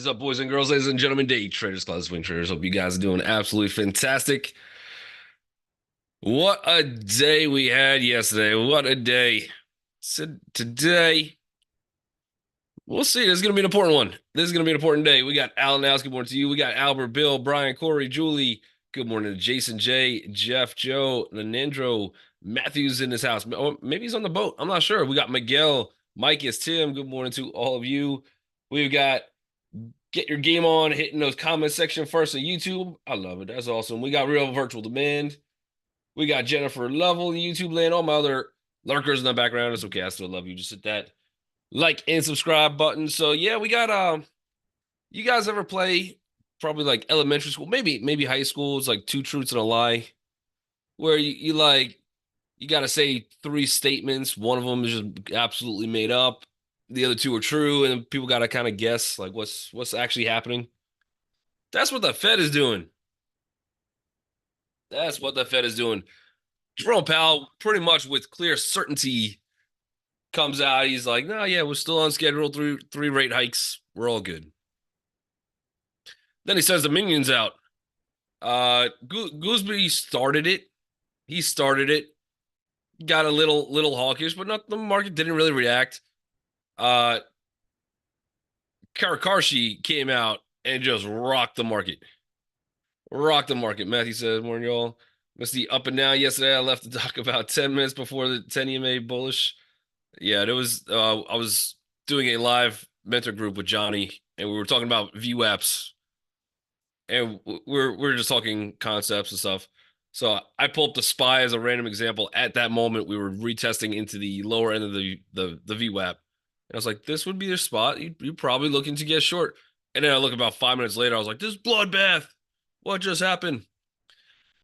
is up, boys and girls, ladies and gentlemen, day traders, class swing traders. Hope you guys are doing absolutely fantastic. What a day we had yesterday. What a day. So today, we'll see. This is going to be an important one. This is going to be an important day. We got Alan House. Good morning to you. We got Albert, Bill, Brian, Corey, Julie. Good morning to Jason J, Jeff, Joe, Nanandro, Matthews in his house. Oh, maybe he's on the boat. I'm not sure. We got Miguel, Mike is Tim. Good morning to all of you. We've got Get your game on, hitting those comment section first on YouTube. I love it. That's awesome. We got Real Virtual Demand. We got Jennifer Lovell in YouTube land. All my other lurkers in the background. It's okay. I still love you. Just hit that like and subscribe button. So yeah, we got you guys ever play probably like elementary school, maybe high school. It's like two truths and a lie, where you like you gotta say three statements. One of them is just absolutely made up. The other two are true, and people gotta kind of guess like what's actually happening. That's what the Fed is doing. That's what the Fed is doing. Jerome Powell, pretty much with clear certainty, comes out. He's like, "No, yeah, we're still on schedule. Three rate hikes. We're all good." Then he says the minions out. Gooseby started it. He started it. Got a little hawkish, but not the market didn't really react. Karakarshi came out and just rocked the market. Rocked the market. Matthew says, "Morning, y'all. Missed the up and down yesterday. I left the dock about 10 minutes before the 10 EMA bullish." Yeah, it was I was doing a live mentor group with Johnny, and we were talking about VWAPs, and we're just talking concepts and stuff. So I pulled up the SPY as a random example. At that moment, we were retesting into the lower end of the VWAP. And I was like, this would be the spot. You're probably looking to get short. And then I look about 5 minutes later, I was like, this is bloodbath. What just happened?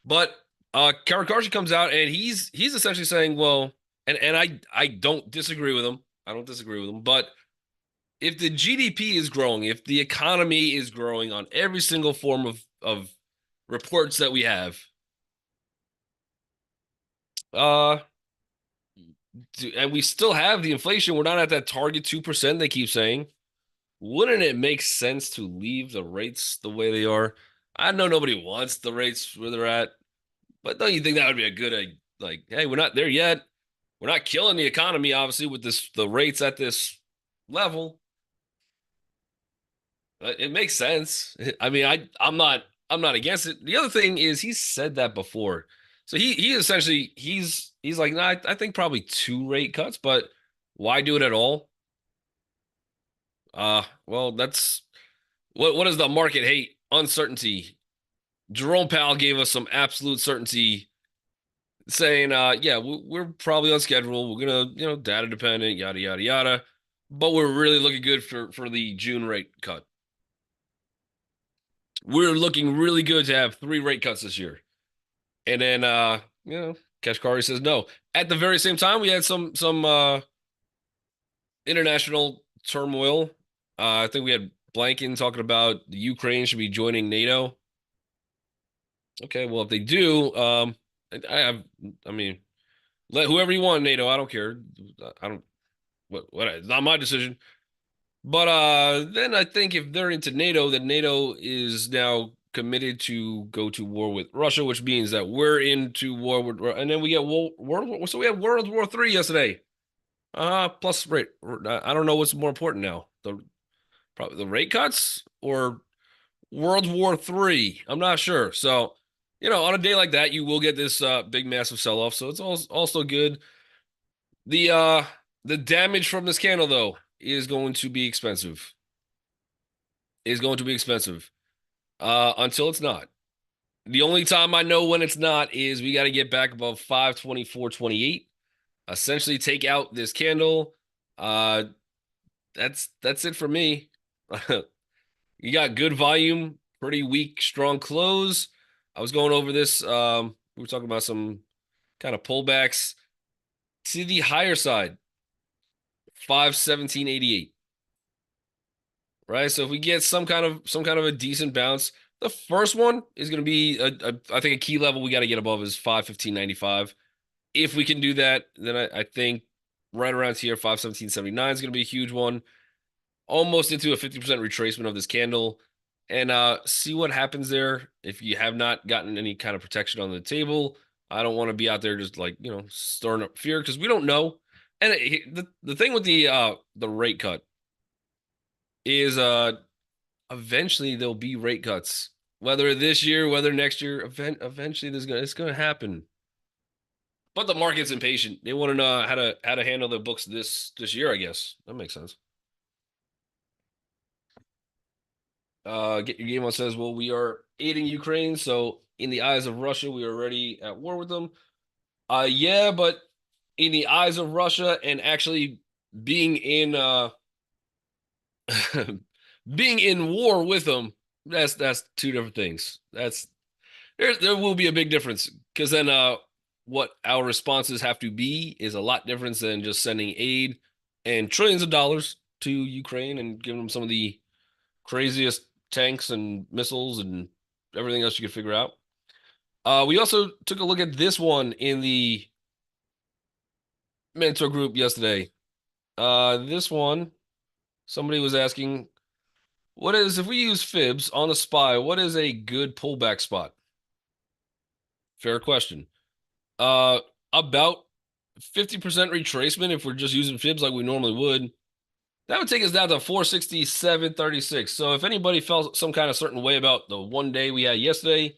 But Karakarshi comes out and he's essentially saying, well, and I don't disagree with him. I don't disagree with him. But if the GDP is growing, if the economy is growing on every single form of reports that we have, uh, and we still have the inflation, we're not at that target 2% they keep saying. Wouldn't it make sense to leave the rates the way they are? I know nobody wants the rates where they're at, but don't you think that would be a good, like, hey, we're not there yet. We're not killing the economy, obviously, with the rates at this level. It makes sense. I mean, I'm not against it. The other thing is he said that before. So he essentially he's like, nah, I think probably two rate cuts, but why do it at all? Well, that's what does the market hate? Uncertainty. Jerome Powell gave us some absolute certainty saying, yeah, we're probably on schedule. We're gonna, data dependent, yada yada yada. But we're really looking good for the June rate cut. We're looking really good to have three rate cuts this year. And then Kashkari says no. At the very same time, we had some international turmoil. I think we had Blanken talking about the Ukraine should be joining NATO. Okay, well, if they do, I mean, let whoever you want NATO. I don't care. I don't. What? It's not my decision. But then I think if they're into NATO, then NATO is now committed to go to war with Russia, which means that we're into war with, and then we get World. So we had World War III yesterday. Plus rate. I don't know what's more important now. Probably the rate cuts or World War III. I'm not sure. So, on a day like that, you will get this big massive sell-off. So it's also good. The damage from this candle though is going to be expensive. Is going to be expensive. Until it's not. The only time I know when it's not is we got to get back above 524.28. Essentially take out this candle. That's it for me. You got good volume, pretty weak, strong close. I was going over this. We were talking about some kind of pullbacks to the higher side, 517.88. Right. So if we get some kind of a decent bounce, the first one is going to be I think a key level we got to get above is 515.95. If we can do that, then I think right around here, 517.79 is going to be a huge one. almost into a 50% retracement of this candle and see what happens there. If you have not gotten any kind of protection on the table, I don't want to be out there just like, stirring up fear because we don't know. And the thing with the rate cut is eventually there'll be rate cuts. Whether this year, whether next year, eventually it's gonna happen. But the market's impatient. They want to know how to handle their books this year, I guess. That makes sense. Get your game on says, well, we are aiding Ukraine, so in the eyes of Russia, we are already at war with them. Yeah, but in the eyes of Russia and actually being in being in war with them, that's two different things. There will be a big difference because then what our responses have to be is a lot different than just sending aid and trillions of dollars to Ukraine and giving them some of the craziest tanks and missiles and everything else you could figure out. We also took a look at this one in the mentor group yesterday. This one, somebody was asking, what is, if we use fibs on a SPY, what is a good pullback spot? Fair question. Uh, about 50% retracement if we're just using fibs like we normally would. That would take us down to 467.36. So if anybody felt some kind of certain way about the one day we had yesterday,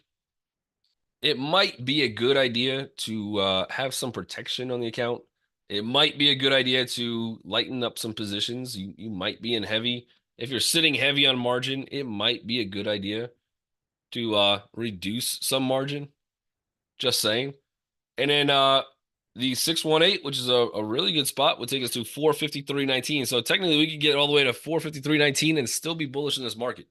it might be a good idea to have some protection on the account. It might be a good idea to lighten up some positions. You might be in heavy. If you're sitting heavy on margin, it might be a good idea to reduce some margin. Just saying. And then the 618, which is a really good spot, would take us to 453.19. So technically we could get all the way to 453.19 and still be bullish in this market.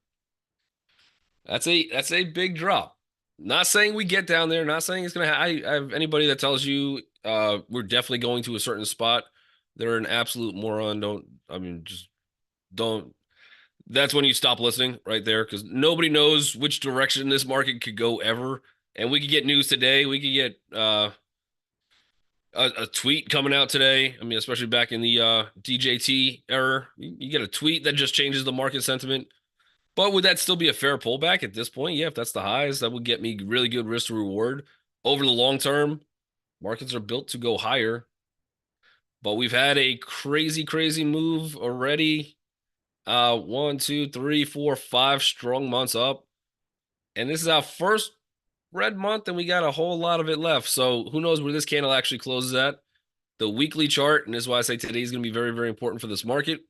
That's a big drop. Not saying we get down there, not saying it's gonna I have anybody that tells you we're definitely going to a certain spot, they're an absolute moron. Just don't. That's when you stop listening right there because nobody knows which direction this market could go ever. And we could get news today. We could get a tweet coming out today. I mean, especially back in the DJT era, you get a tweet that just changes the market sentiment. But would that still be a fair pullback at this point? Yeah, if that's the highs, that would get me really good risk to reward. Over the long term, markets are built to go higher. But we've had a crazy, crazy move already. 1, 2, 3, 4, 5 strong months up. And this is our first red month, and we got a whole lot of it left. So who knows where this candle actually closes at? The weekly chart, and this is why I say today is going to be very, very important for this market.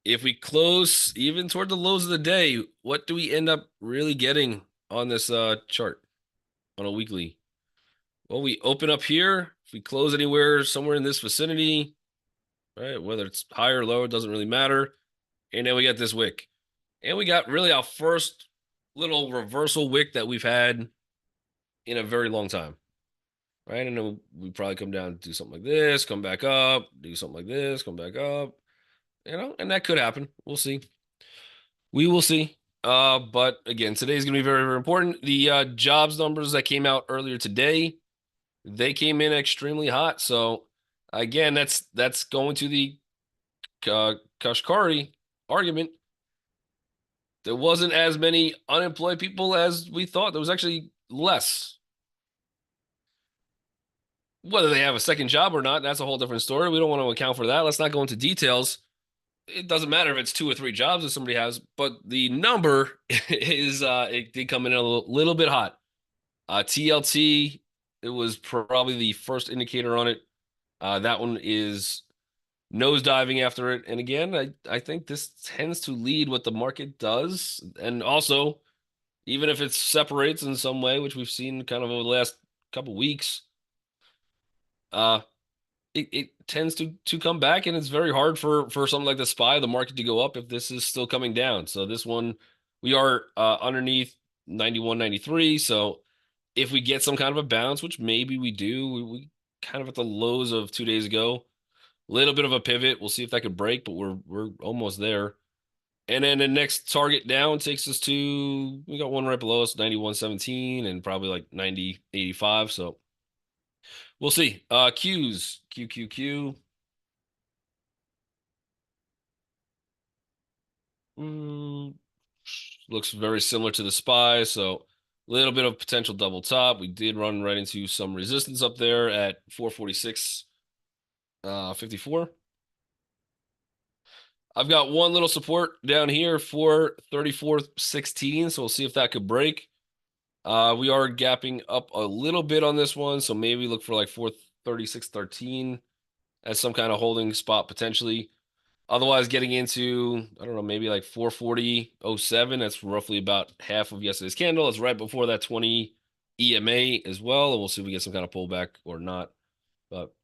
If we close even toward the lows of the day, what do we end up really getting on this chart on a weekly? Well, we open up here. If we close anywhere somewhere in this vicinity, right, whether it's higher or lower, it doesn't really matter. And then we got this wick. And we got really our first little reversal wick that we've had in a very long time. Right? And then we probably come down, do something like this, come back up, do something like this, come back up. And that could happen. We'll see. We will see. But again, today's gonna be very, very important. The jobs numbers that came out earlier today, they came in extremely hot. So again, that's going to the Kashkari argument. There wasn't as many unemployed people as we thought. There was actually less. Whether they have a second job or not, that's a whole different story. We don't want to account for that. Let's not go into details. It doesn't matter if it's 2 or 3 jobs that somebody has, but the number is it did come in a little bit hot. TLT, it was probably the first indicator on it. That one is nosediving after it. And again, I think this tends to lead what the market does. And also, even if it separates in some way, which we've seen kind of over the last couple weeks, it tends to come back, and it's very hard for something like the SPY, the market to go up if this is still coming down. So this one, we are underneath 91, 93. So if we get some kind of a bounce, which maybe we do, we kind of at the lows of 2 days ago, little bit of a pivot. We'll see if that could break, but we're almost there. And then the next target down takes us to, we got one right below us, 91.17 and probably like 90.85. So we'll see. Qs, QQQ. Mm, looks very similar to the SPY, so a little bit of potential double top. We did run right into some resistance up there at 446, 54. I've got one little support down here for 34.16, so we'll see if that could break. We are gapping up a little bit on this one, so maybe look for like 436.13 as some kind of holding spot potentially. Otherwise, getting into, I don't know, maybe like 440.07. That's roughly about half of yesterday's candle. It's right before that 20 EMA as well. And we'll see if we get some kind of pullback or not. But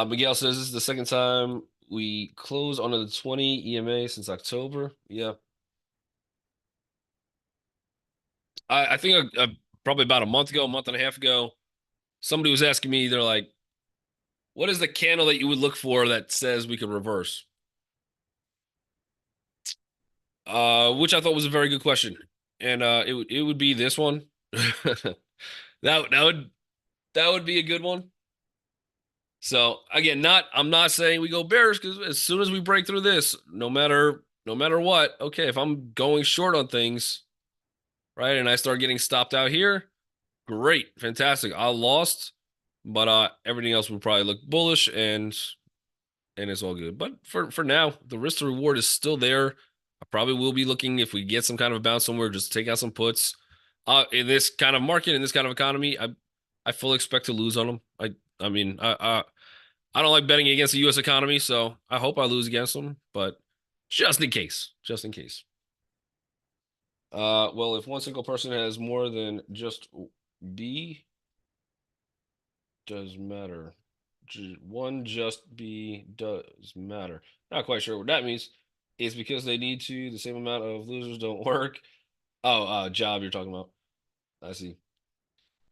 Miguel says this is the second time we close under the 20 EMA since October. Yeah. I think probably about a month ago, a month and a half ago, somebody was asking me, they're like, what is the candle that you would look for that says we could reverse? Which I thought was a very good question, and it would be this one. That would that would be a good one. So again, not I'm not saying we go bearish because as soon as we break through this, no matter what, okay, if I'm going short on things, right, and I start getting stopped out here, great, fantastic. I lost, but everything else would probably look bullish and it's all good. But for now, the risk to reward is still there. I probably will be looking if we get some kind of a bounce somewhere, just take out some puts. In this kind of market, in this kind of economy, I fully expect to lose on them. I mean, I don't like betting against the U.S. economy, so I hope I lose against them. But just in case, just in case. Well, if one single person has more than just B, does matter. One just B does matter. Not quite sure what that means. It's because they need to. The same amount of losers don't work. Oh, job you're talking about. I see.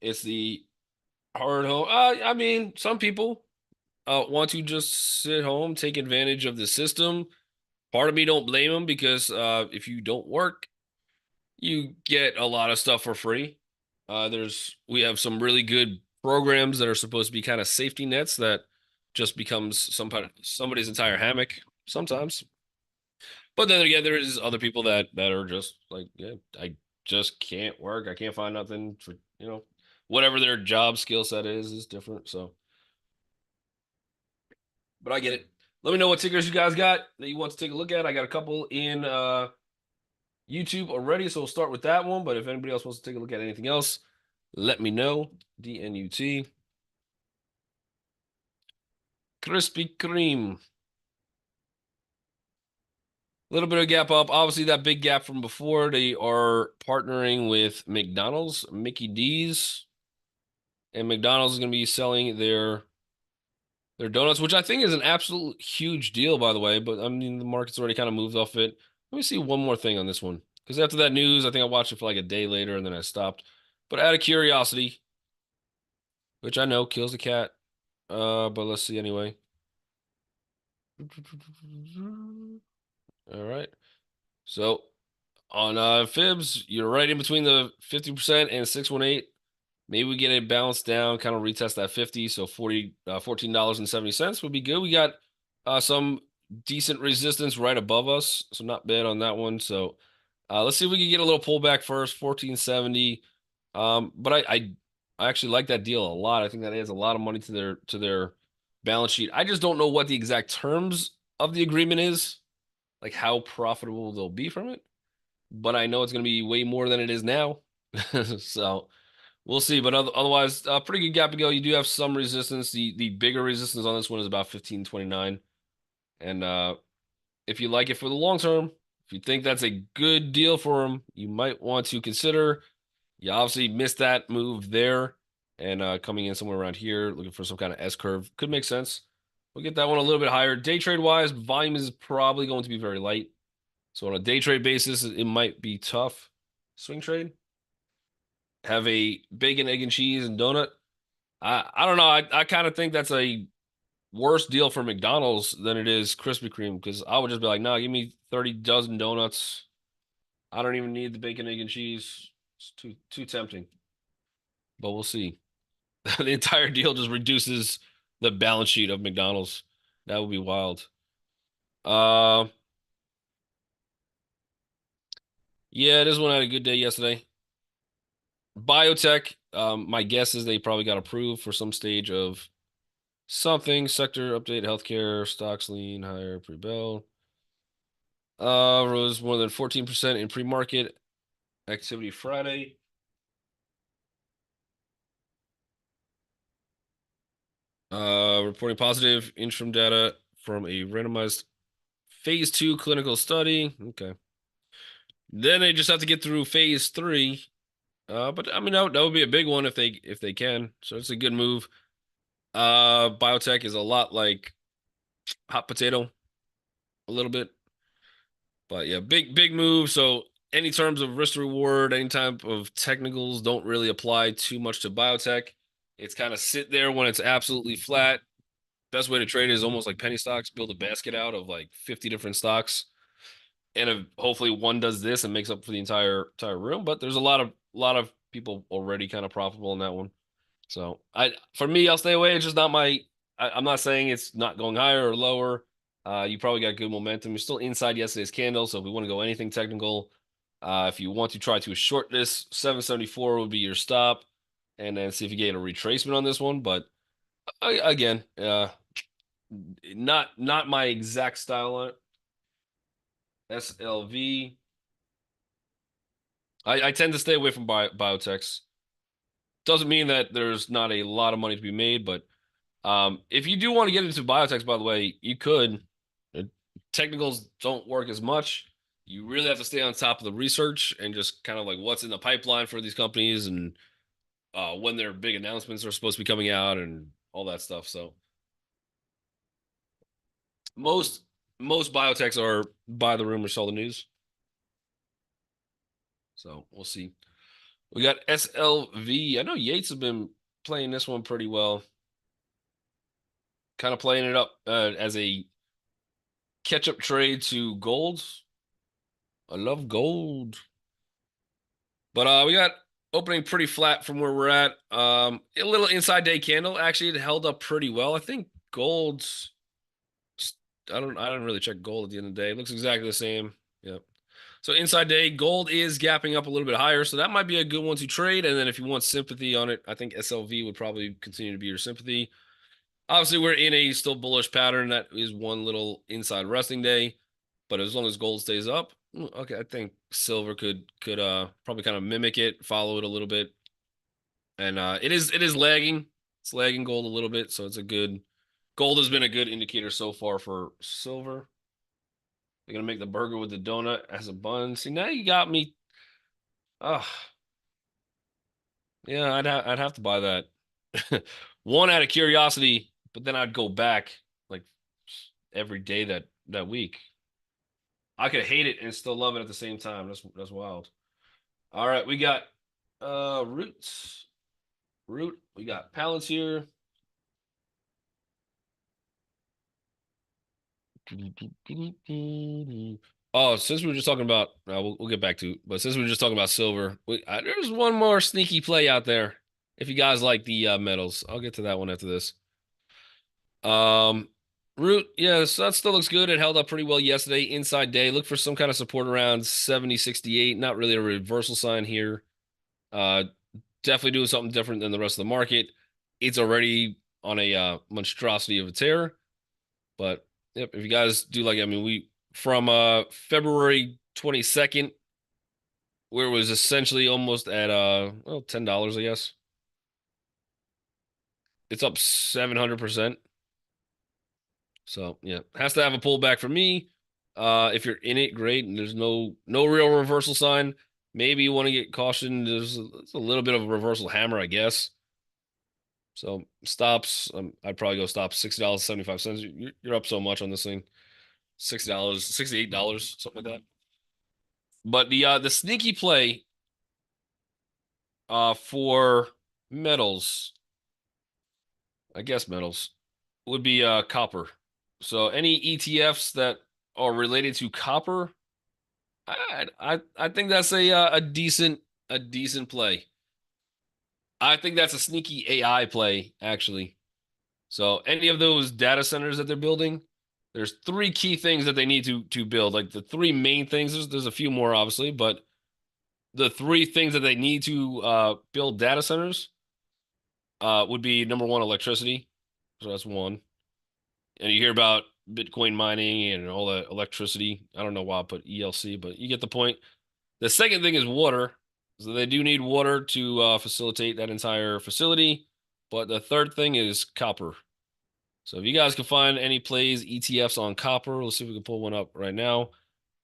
It's the hard home. I mean, some people want to just sit home, take advantage of the system. Part of me don't blame them because if you don't work, you get a lot of stuff for free. We have some really good programs that are supposed to be kind of safety nets that just becomes somebody's entire hammock sometimes. But then again, there is other people that are just like, yeah, I just can't work. I can't find nothing for whatever their job skill set is different. So, but I get it. Let me know what tickers you guys got that you want to take a look at. I got a couple in YouTube already, so we'll start with that one. But if anybody else wants to take a look at anything else, let me know. DNUT. Krispy Kreme. A little bit of gap up. Obviously, that big gap from before. They are partnering with McDonald's, Mickey D's, and McDonald's is going to be selling their donuts, which I think is an absolute huge deal, by the way. But I mean, the market's already kind of moved off it. Let me see one more thing on this one. Because after that news, I think I watched it for like a day later and then I stopped. But out of curiosity, which I know kills the cat. But let's see anyway. All right. So on fibs, you're right in between the 50% and 618. Maybe we get it balanced down, kind of retest that 50. So $14.70 would be good. We got some decent resistance right above us. So not bad on that one. So let's see if we can get a little pullback first, 1470. But I actually like that deal a lot. I think that adds a lot of money to their balance sheet. I just don't know what the exact terms of the agreement is, like how profitable they'll be from it. But I know it's going to be way more than it is now. So we'll see. But otherwise, pretty good gap to go. You do have some resistance. The bigger resistance on this one is about 1529. And if you like it for the long term, if you think that's a good deal for them, you might want to consider. You obviously missed that move there, and coming in somewhere around here, looking for some kind of S curve could make sense. We'll get that one a little bit higher. Day trade wise, volume is probably going to be very light. So on a day trade basis, it might be tough. Swing trade, have a bacon, egg, and cheese and donut. I don't know. I kind of think that's a worse deal for McDonald's than it is Krispy Kreme because I would just be like, nah, give me 30 dozen donuts. I don't even need the bacon, egg, and cheese. It's too tempting. But we'll see. The entire deal just reduces the balance sheet of McDonald's. That would be wild. Uh, Yeah, this one had a good day yesterday. Biotech, my guess is they probably got approved for some stage of something. Sector update, healthcare, stocks lean higher pre-bell. Rose more than 14% in pre-market activity Friday. Reporting positive interim data from a randomized phase 2 clinical study. Okay. Then they just have to get through phase 3. But I mean that would be a big one if they can. So it's a good move. Biotech is a lot like hot potato a little bit. But yeah, big move. So any terms of risk to reward, any type of technicals don't really apply too much to biotech. It's kind of sit there when it's absolutely flat. Best way to trade is almost like penny stocks, build a basket out of like 50 different stocks. And hopefully one does this and makes up for the entire room. But there's a lot of people already kind of profitable in that one. So for me, I'll stay away. It's just not my. I'm not saying it's not going higher or lower. You probably got good momentum. You're still inside yesterday's candle, so if we want to go anything technical, if you want to try to short this, 774 would be your stop, and then see if you get a retracement on this one. But again, not my exact style on it. SLV. I tend to stay away from biotechs. Doesn't mean that there's not a lot of money to be made, but if you do want to get into biotechs, by the way, you could. Uh, Technicals don't work as much. You really have to stay on top of the research and just kind of like what's in the pipeline for these companies and when their big announcements are supposed to be coming out and all that stuff. So most most biotechs are buy the rumor, sell the news. So we'll see. We got SLV. I know Yates have been playing this one pretty well, kind of playing it up as a catch-up trade to gold. I love gold. But we got opening pretty flat from where we're at. A little inside day candle. Actually, it held up pretty well. I think gold's I don't really check gold at the end of the day. It looks exactly the same. Yep. So inside day, gold is gapping up a little bit higher. So that might be a good one to trade. And then if you want sympathy on it, I think SLV would probably continue to be your sympathy. Obviously, we're in a still bullish pattern. That is one little inside resting day. But as long as gold stays up, okay, I think silver could probably kind of mimic it, follow it a little bit. And it is lagging. It's lagging gold a little bit, so it's a good gold has been a good indicator so far for silver. They're gonna make the burger with the donut as a bun. See, now you got me. Oh, yeah, I'd have to buy that. One out of curiosity, but then I'd go back like every day that week. I could hate it and still love it at the same time. That's wild. All right, we got roots. Root. We got Palantir. Oh, since we were just talking about, we'll get back to, but since we were just talking about silver, there's one more sneaky play out there. If you guys like the metals, I'll get to that one after this. Um, Root, yeah, so that still looks good. It held up pretty well yesterday. Inside day, look for some kind of support around 70.68. Not really a reversal sign here. Uh, Definitely doing something different than the rest of the market. It's already on a monstrosity of a tear. But yep, if you guys do like, I mean, we from February 22nd, where it was essentially almost at well, $10, I guess. It's up 700%. So yeah, has to have a pullback for me. If you're in it, great. And there's no real reversal sign. Maybe you want to get cautioned. There's a little bit of a reversal hammer, I guess. So stops, I'd probably go stop $60.75. You're up so much on this thing. $60, $68, something like that. But the sneaky play for metals, I guess metals, would be copper. So any ETFs that are related to copper, I think that's a decent play. I think that's a sneaky AI play, actually. So any of those data centers that they're building, there's three key things that they need to build. Like the three main things. There's a few more, obviously, but the three things that they need to build data centers would be number one, electricity. So that's one. And you hear about Bitcoin mining and all that electricity. I don't know why I put ELC, but you get the point. The second thing is water. So they do need water to facilitate that entire facility. But the third thing is copper. So if you guys can find any plays, ETFs on copper, let's see if we can pull one up right now.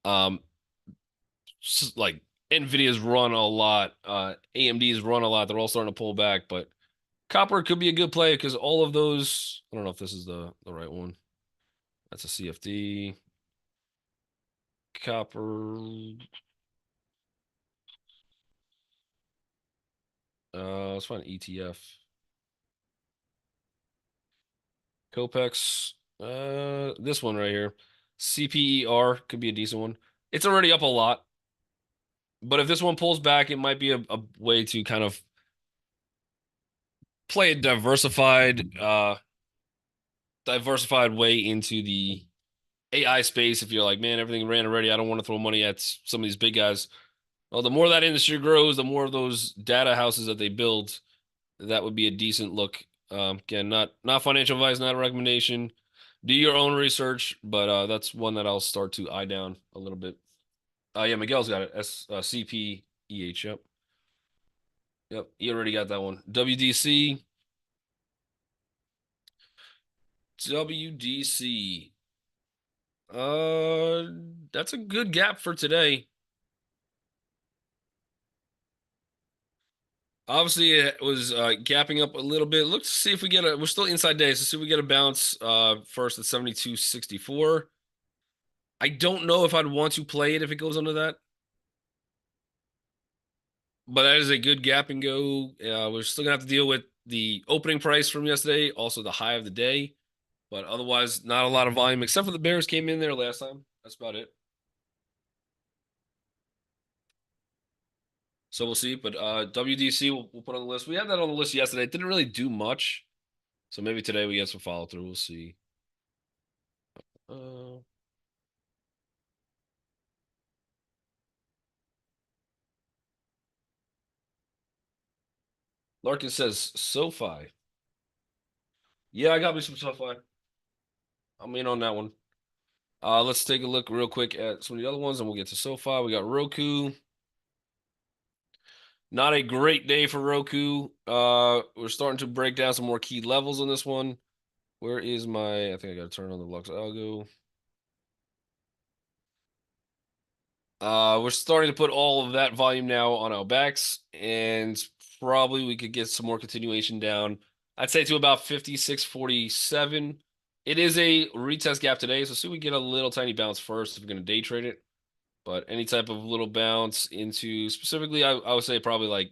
Um, like Nvidia's run a lot, AMD's run a lot. They're all starting to pull back, but copper could be a good play because all of those. I don't know if this is the right one. That's a CFD. Copper. Let's find ETF. Copex. This one right here. CPER could be a decent one. It's already up a lot, but if this one pulls back, it might be a way to kind of play a diversified way into the AI space. If you're like, man, everything ran already, I don't want to throw money at some of these big guys. Well, the more that industry grows, the more of those data houses that they build, that would be a decent look. Again, not financial advice, not a recommendation. Do your own research, but that's one that I'll start to eye down a little bit. Yeah, Miguel's got it. CPEH. Yep, yep. He already got that one. WDC. WDC. Uh, that's a good gap for today. Obviously, it was gapping up a little bit. Let's see if we get a. We're still inside days. Let's see if we get a bounce first at 72.64. I don't know if I'd want to play it if it goes under that, but that is a good gap and go. We're still gonna have to deal with the opening price from yesterday, also the high of the day, but otherwise, not a lot of volume except for the Bears came in there last time. That's about it. So we'll see. But WDC we'll put on the list. We had that on the list yesterday. It didn't really do much. So maybe today we get some follow through. We'll see. Uh, Larkin says SoFi. Yeah, I got me some SoFi. I'm in on that one. Let's take a look real quick at some of the other ones, and we'll get to SoFi. We got Roku. Not a great day for Roku. We're starting to break down some more key levels on this one. Where is my? I think I got to turn on the Lux algo. We're starting to put all of that volume now on our backs, and probably we could get some more continuation down. I'd say to about 56.47. It is a retest gap today, so see we get a little tiny bounce first if we're going to day trade it. But any type of little bounce into specifically, I would say probably like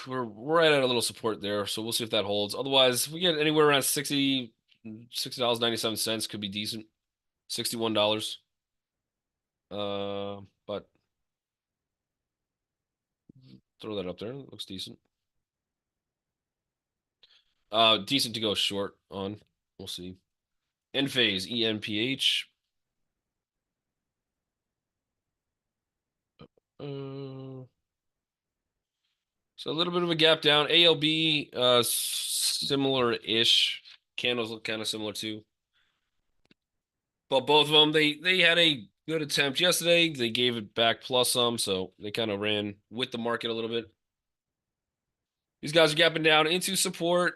we're right at a little support there, so we'll see if that holds. Otherwise, if we get anywhere around $60.97 could be decent. $61. But throw that up there. It looks decent. Decent to go short on. We'll see. Enphase, ENPH. Uh, so a little bit of a gap down. ALB, similar-ish. Candles look kind of similar too. But both of them, they had a good attempt yesterday. They gave it back plus some, so they kind of ran with the market a little bit. These guys are gapping down into support.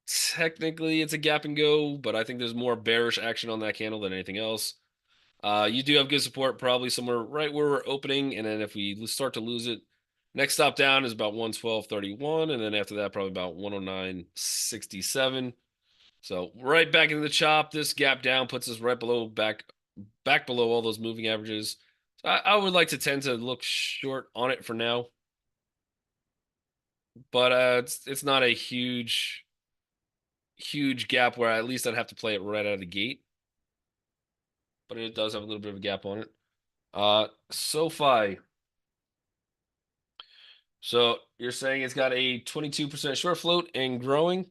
Technically, it's a gap and go, but I think there's more bearish action on that candle than anything else. You do have good support, probably somewhere right where we're opening, and then if we start to lose it, next stop down is about 112.31, and then after that, probably about 109.67. So right back into the chop. This gap down puts us right below back below all those moving averages. So I would like to tend to look short on it for now, but it's not a huge gap where at least I'd have to play it right out of the gate. But it does have a little bit of a gap on it. SoFi. So you're saying it's got a 22% short float and growing?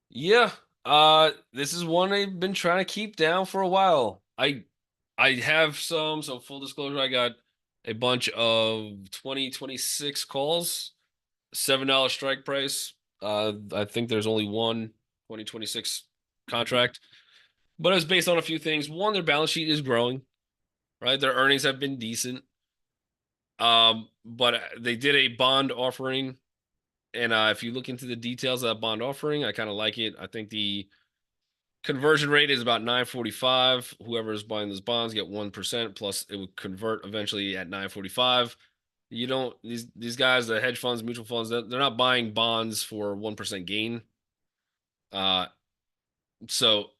Yeah. This is one I've been trying to keep down for a while. I have some. So full disclosure, I got a bunch of 2026 calls, $7 strike price. I think there's only one 2026 contract, but it's based on a few things. One, their balance sheet is growing, right? Their earnings have been decent. But they did a bond offering, and if you look into the details of that bond offering, I kind of like it. I think the conversion rate is about 945. Whoever is buying those bonds get 1% plus it would convert eventually at 945. You don't these guys, the hedge funds, mutual funds, they're not buying bonds for 1% gain. Uh, so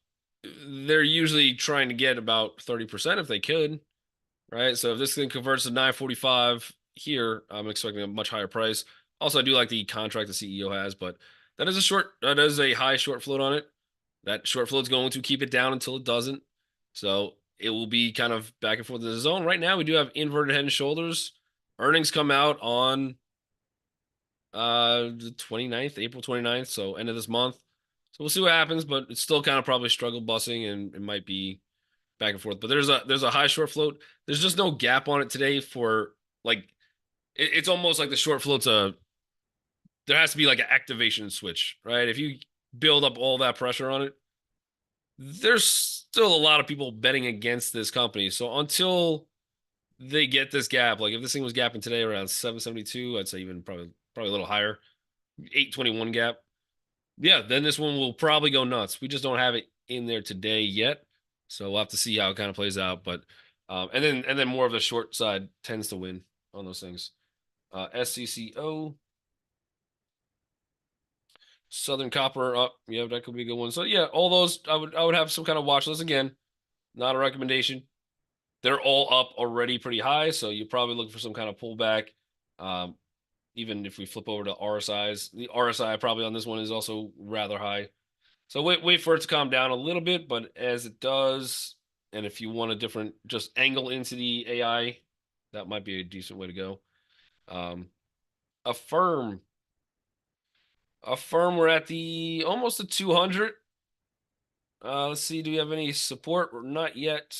they're usually trying to get about 30% if they could, right? So if this thing converts to 945 here, I'm expecting a much higher price. Also, I do like the contract the CEO has, but that is a high short float on it. That short float is going to keep it down until it doesn't. So it will be kind of back and forth in the zone. Right now, we do have inverted head and shoulders. Earnings come out on the 29th, April 29th, so end of this month. So we'll see what happens, but it's still kind of probably struggle busing and it might be back and forth. But there's a high short float. There's just no gap on it today for like it's almost like the short float's there has to be like an activation switch, right? If you build up all that pressure on it, there's still a lot of people betting against this company. So until they get this gap, like if this thing was gapping today around 772, I'd say even probably a little higher, 821 gap. Yeah, then this one will probably go nuts. We just don't have it in there today yet. So we'll have to see how it kind of plays out. But and then more of the short side tends to win on those things. SCCO, Southern Copper up. Yeah, that could be a good one. So yeah, all those I would have some kind of watch list again. Not a recommendation. They're all up already pretty high, so you're probably looking for some kind of pullback. Um, even if we flip over to RSIs, the RSI probably on this one is also rather high. So wait for it to calm down a little bit, but as it does, and if you want a different just angle into the AI, that might be a decent way to go. Um, a firm, we're at the almost the 200. Let's see, do we have any support? Not yet.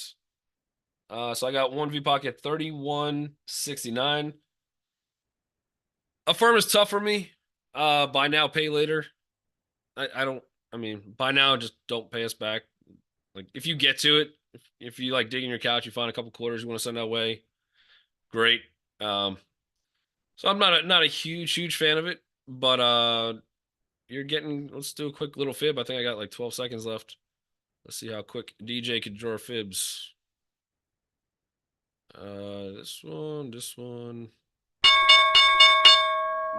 So I got one V pocket 3169. A firm is tough for me. Buy now, pay later. I don't. I mean, buy now, just don't pay us back. Like if you get to it, if you like digging your couch, you find a couple quarters you want to send that way, great. Um, so I'm not a huge fan of it, but you're getting. Let's do a quick little fib. I think I got like 12 seconds left. Let's see how quick DJ could draw fibs. This one.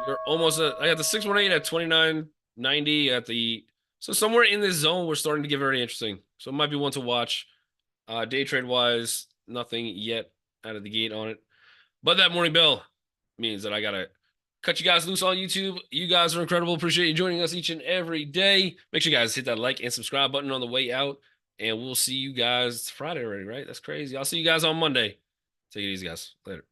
You're almost at. I got the 618 at 2990 at the. So somewhere in this zone, we're starting to get very interesting. So it might be one to watch. Day trade wise, nothing yet out of the gate on it. But that morning bell means that I gotta cut you guys loose on YouTube. You guys are incredible. Appreciate you joining us each and every day. Make sure you guys hit that like and subscribe button on the way out. And we'll see you guys Friday already, right? That's crazy. I'll see you guys on Monday. Take it easy, guys. Later.